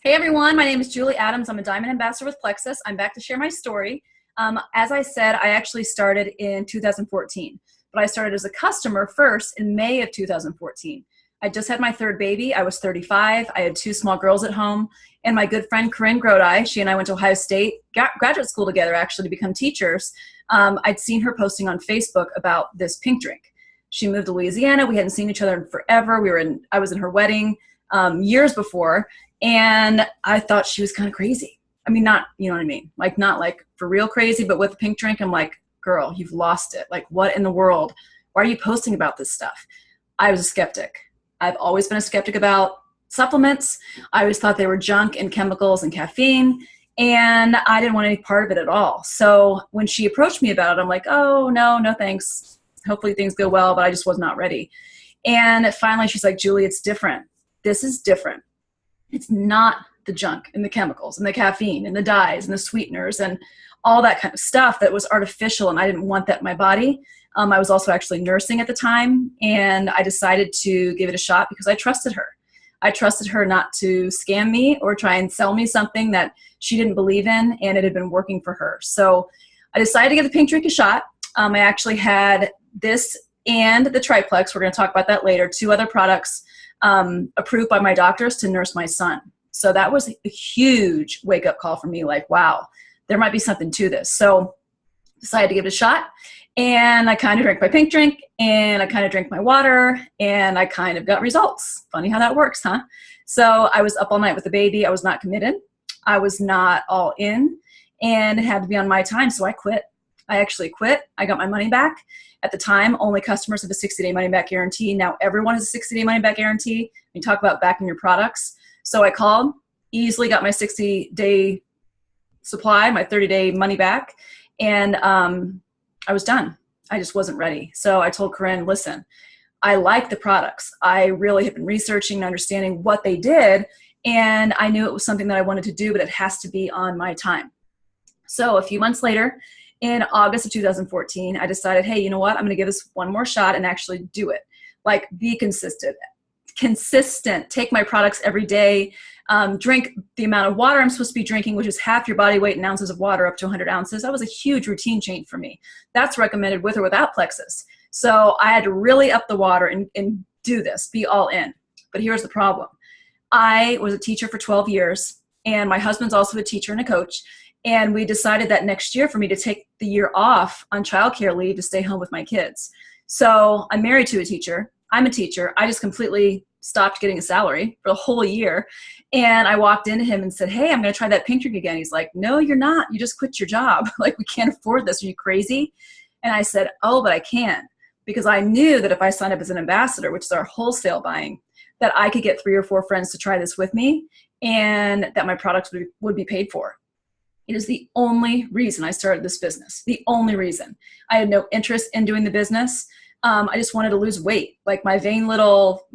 Hey everyone, my name is Julie Adams. I'm a Diamond Ambassador with Plexus. I'm back to share my story. As I said, I actually started in 2014, but I started as a customer first in May of 2014. I just had my third baby. I was 35. I had two small girls at home, and my good friend Corinne Grodi, she and I went to Ohio State, got graduate school together actually to become teachers. I'd seen her posting on Facebook about this pink drink. She moved to Louisiana. We hadn't seen each other in forever. I was in her wedding years before. And I thought she was kind of crazy. I mean, not, you know what I mean? Like, not like for real crazy, but with the pink drink, I'm like, girl, you've lost it. Like, what in the world? Why are you posting about this stuff? I was a skeptic. I've always been a skeptic about supplements. I always thought they were junk and chemicals and caffeine, and I didn't want any part of it at all. So when she approached me about it, I'm like, oh, no thanks. Hopefully things go well, but I just was not ready. And finally, she's like, Julie, it's different. This is different. It's not the junk and the chemicals and the caffeine and the dyes and the sweeteners and all that kind of stuff that was artificial, and I didn't want that in my body. I was also actually nursing at the time, and I decided to give it a shot because I trusted her. I trusted her not to scam me or try and sell me something that she didn't believe in, and it had been working for her. So I decided to give the pink drink a shot. I actually had this and the triplex, we're going to talk about that later, two other products approved by my doctors to nurse my son. So that was a huge wake-up call for me, like, wow, there might be something to this. So decided to give it a shot, and I kind of drank my pink drink, and I kind of drank my water, and I kind of got results. Funny how that works, huh? So I was up all night with the baby. I was not committed. I was not all in, and it had to be on my time, so I quit. I actually quit. I got my money back. At the time, only customers have a 60-day money-back guarantee. Now everyone has a 60-day money-back guarantee. We talk about backing your products. So I called, easily got my 60-day supply, my 30-day money back, and I was done. I just wasn't ready. So I told Corinne, listen, I like the products. I really have been researching and understanding what they did, and I knew it was something that I wanted to do, but it has to be on my time. So a few months later, in August of 2014, I decided, hey, you know what? I'm going to give this one more shot and actually do it. Like, be consistent, take my products every day, drink the amount of water I'm supposed to be drinking, which is half your body weight in ounces of water up to 100 ounces. That was a huge routine change for me. That's recommended with or without Plexus. So I had to really up the water and do this, be all in. But here's the problem. I was a teacher for 12 years, and my husband's also a teacher and a coach. And we decided that next year for me to take the year off on childcare leave to stay home with my kids. So I'm married to a teacher. I'm a teacher. I just completely stopped getting a salary for the whole year. And I walked into him and said, hey, I'm going to try that pink drink again. He's like, no, you're not. You just quit your job. Like, we can't afford this. Are you crazy? And I said, oh, but I can. Because I knew that if I signed up as an ambassador, which is our wholesale buying, that I could get 3 or 4 friends to try this with me, and that my products would be paid for. It is the only reason I started this business. The only reason. I had no interest in doing the business. I just wanted to lose weight. Like, my vain little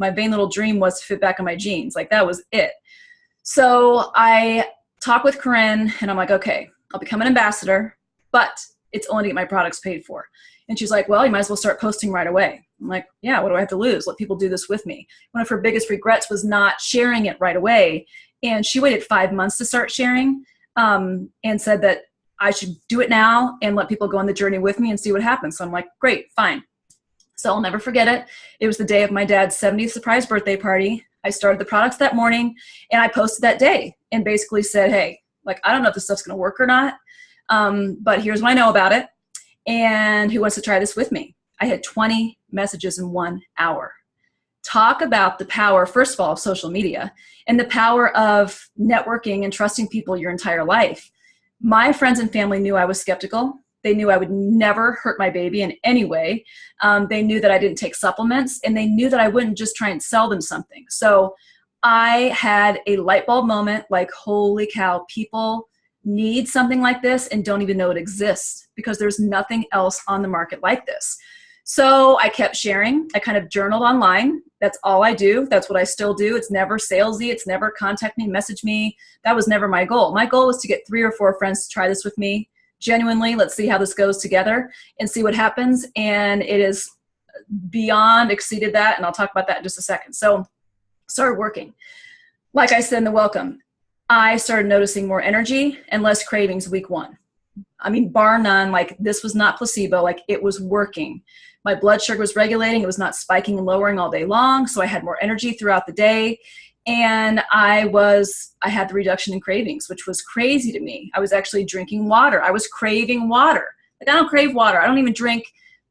dream was to fit back on my jeans. Like, that was it. So I talked with Corinne, and I'm like, okay, I'll become an ambassador, but it's only to get my products paid for. And she's like, well, you might as well start posting right away. I'm like, yeah, what do I have to lose? Let people do this with me. One of her biggest regrets was not sharing it right away. And she waited 5 months to start sharing. And said that I should do it now and let people go on the journey with me and see what happens. So I'm like, great, fine. So I'll never forget it. It was the day of my dad's 70th surprise birthday party. I started the products that morning, and I posted that day and basically said, hey, like, I don't know if this stuff's going to work or not, but here's what I know about it, and who wants to try this with me? I had 20 messages in 1 hour. Talk about the power, first of all, of social media and the power of networking and trusting people your entire life. My friends and family knew I was skeptical. They knew I would never hurt my baby in any way. They knew that I didn't take supplements, and they knew that I wouldn't just try and sell them something. So I had a light bulb moment, like, holy cow, people need something like this and don't even know it exists because there's nothing else on the market like this. So I kept sharing. I kind of journaled online. That's all I do. That's what I still do. It's never salesy. It's never contact me, message me. That was never my goal. My goal was to get 3 or 4 friends to try this with me. Genuinely, let's see how this goes together and see what happens. And it is beyond exceeded that, and I'll talk about that in just a second. So started working. Like I said in the welcome, I started noticing more energy and less cravings week 1. I mean, bar none, like this was not placebo, like it was working. My blood sugar was regulating. It was not spiking and lowering all day long. So I had more energy throughout the day. And I had the reduction in cravings, which was crazy to me. I was actually drinking water. I was craving water. Like I don't crave water. I don't even drink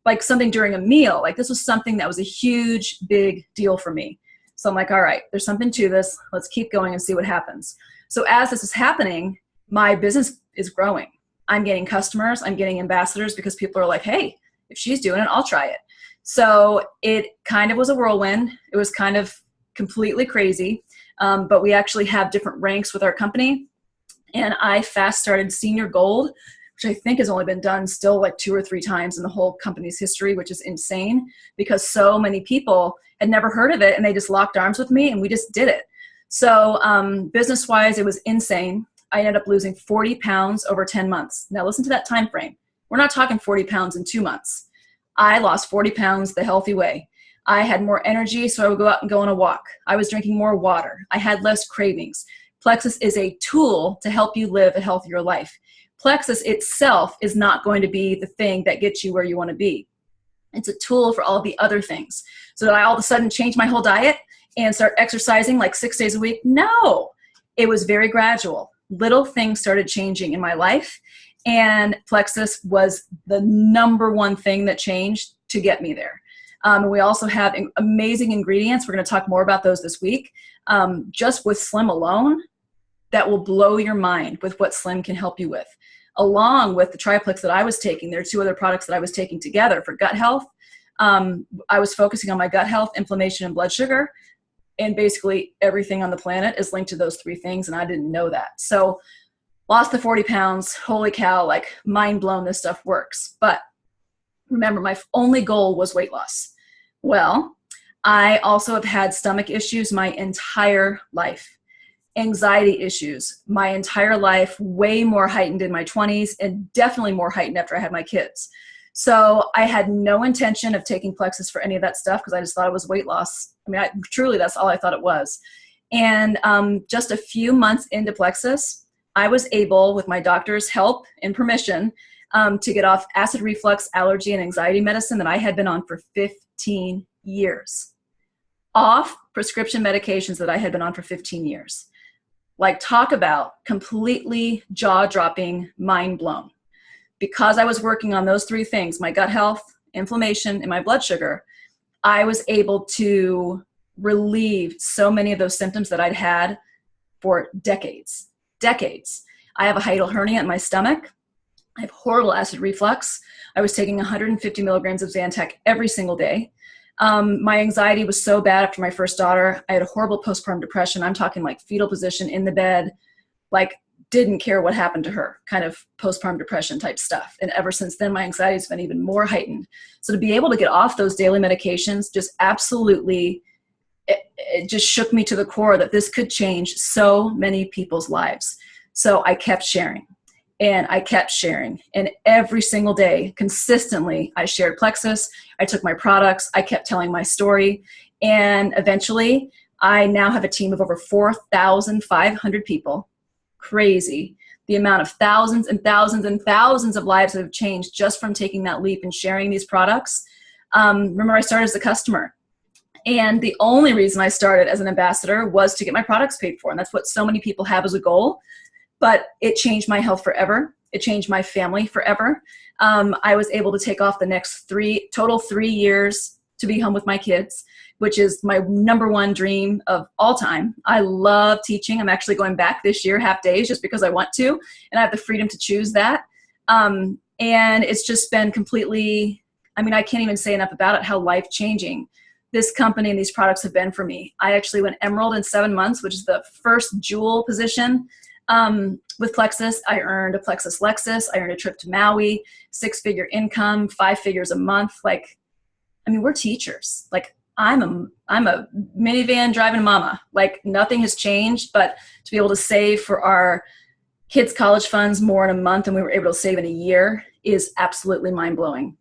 like something during a meal. Like this was something that was a huge, big deal for me. So I'm like, all right, there's something to this. Let's keep going and see what happens. So as this is happening, my business is growing. I'm getting customers. I'm getting ambassadors because people are like, hey, if she's doing it, I'll try it. So it kind of was a whirlwind. It was kind of completely crazy. But we actually have different ranks with our company. And I fast started senior gold, which I think has only been done still like 2 or 3 times in the whole company's history, which is insane because so many people had never heard of it and they just locked arms with me and we just did it. So business-wise, it was insane. I ended up losing 40 pounds over 10 months. Now listen to that time frame. We're not talking 40 pounds in 2 months. I lost 40 pounds the healthy way. I had more energy, so I would go out and go on a walk. I was drinking more water. I had less cravings. Plexus is a tool to help you live a healthier life. Plexus itself is not going to be the thing that gets you where you want to be. It's a tool for all the other things. So did I all of a sudden change my whole diet and start exercising like 6 days a week? No, it was very gradual. Little things started changing in my life, and Plexus was the #1 thing that changed to get me there. We also have amazing ingredients. We're going to talk more about those this week. Just with Slim alone, that will blow your mind with what Slim can help you with. Along with the Triplex that I was taking, there are 2 other products that I was taking together for gut health. I was focusing on my gut health, inflammation, and blood sugar. And basically everything on the planet is linked to those 3 things, and I didn't know that. So lost the 40 pounds. Holy cow, like mind blown, this stuff works. But remember, my only goal was weight loss. Well, I also have had stomach issues my entire life. Anxiety issues my entire life, way more heightened in my 20s and definitely more heightened after I had my kids. So I had no intention of taking Plexus for any of that stuff because I just thought it was weight loss. I mean, truly, that's all I thought it was. And just a few months into Plexus, I was able, with my doctor's help and permission, to get off acid reflux, allergy, and anxiety medicine that I had been on for 15 years. Off prescription medications that I had been on for 15 years. Like, talk about completely jaw-dropping, mind blown. Because I was working on those 3 things, my gut health, inflammation, and my blood sugar, I was able to relieve so many of those symptoms that I'd had for decades. I have a hiatal hernia in my stomach. I have horrible acid reflux. I was taking 150 milligrams of Zantac every single day. My anxiety was so bad after my first daughter. I had a horrible postpartum depression. I'm talking like fetal position in the bed, like didn't care what happened to her, kind of postpartum depression type stuff. And ever since then, my anxiety has been even more heightened. So to be able to get off those daily medications just absolutely, it just shook me to the core that this could change so many people's lives. So I kept sharing. And I kept sharing. And every single day, consistently, I shared Plexus. I took my products. I kept telling my story. And eventually, I now have a team of over 4,500 people. Crazy. The amount of thousands and thousands and thousands of lives that have changed just from taking that leap and sharing these products. Remember, I started as a customer. And the only reason I started as an ambassador was to get my products paid for. And that's what so many people have as a goal. But it changed my health forever. It changed my family forever. I was able to take off the next total 3 years to be home with my kids, which is my #1 dream of all time. I love teaching. I'm actually going back this year, half days, just because I want to, and I have the freedom to choose that. And it's just been completely, I mean, I can't even say enough about it, how life-changing this company and these products have been for me. I actually went Emerald in 7 months, which is the first jewel position. With Plexus, I earned a Plexus Lexus. I earned a trip to Maui, 6-figure income, 5 figures a month. Like, I mean, we're teachers. Like, I'm a minivan driving mama. Like, nothing has changed, but to be able to save for our kids' college funds more in a month than we were able to save in a year is absolutely mind-blowing.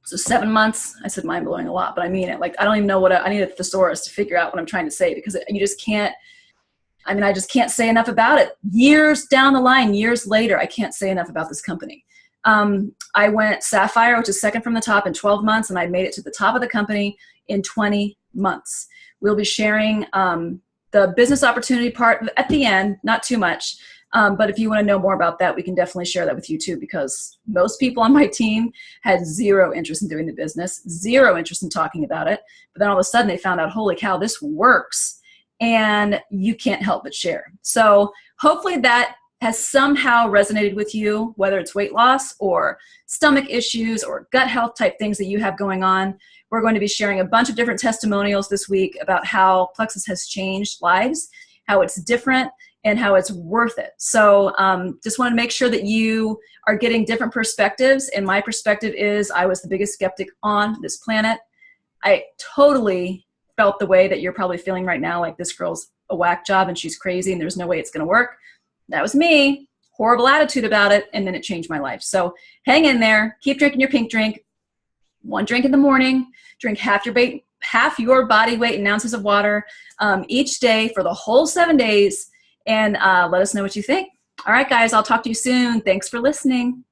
So 7 months, I said mind-blowing a lot, but I mean it. Like, I don't even know I need a thesaurus to figure out what I'm trying to say because you just can't. I mean, I just can't say enough about it. Years down the line, years later, I can't say enough about this company. I went Sapphire, which is second from the top, in 12 months, and I made it to the top of the company in 20 months. We'll be sharing the business opportunity part at the end, not too much. But if you want to know more about that, we can definitely share that with you too, because most people on my team had zero interest in doing the business, zero interest in talking about it. But then all of a sudden they found out, holy cow, this works. And you can't help but share. So hopefully that has somehow resonated with you, whether it's weight loss or stomach issues or gut health type things that you have going on. We're going to be sharing a bunch of different testimonials this week about how Plexus has changed lives, how it's different, and how it's worth it. So just want to make sure that you are getting different perspectives. And my perspective is I was the biggest skeptic on this planet. I totally felt the way that you're probably feeling right now, like this girl's a whack job and she's crazy and there's no way it's going to work. That was me. Horrible attitude about it. And then it changed my life. So hang in there. Keep drinking your pink drink. 1 drink in the morning. Drink half your body weight in ounces of water each day for the whole 7 days. And let us know what you think. All right, guys, I'll talk to you soon. Thanks for listening.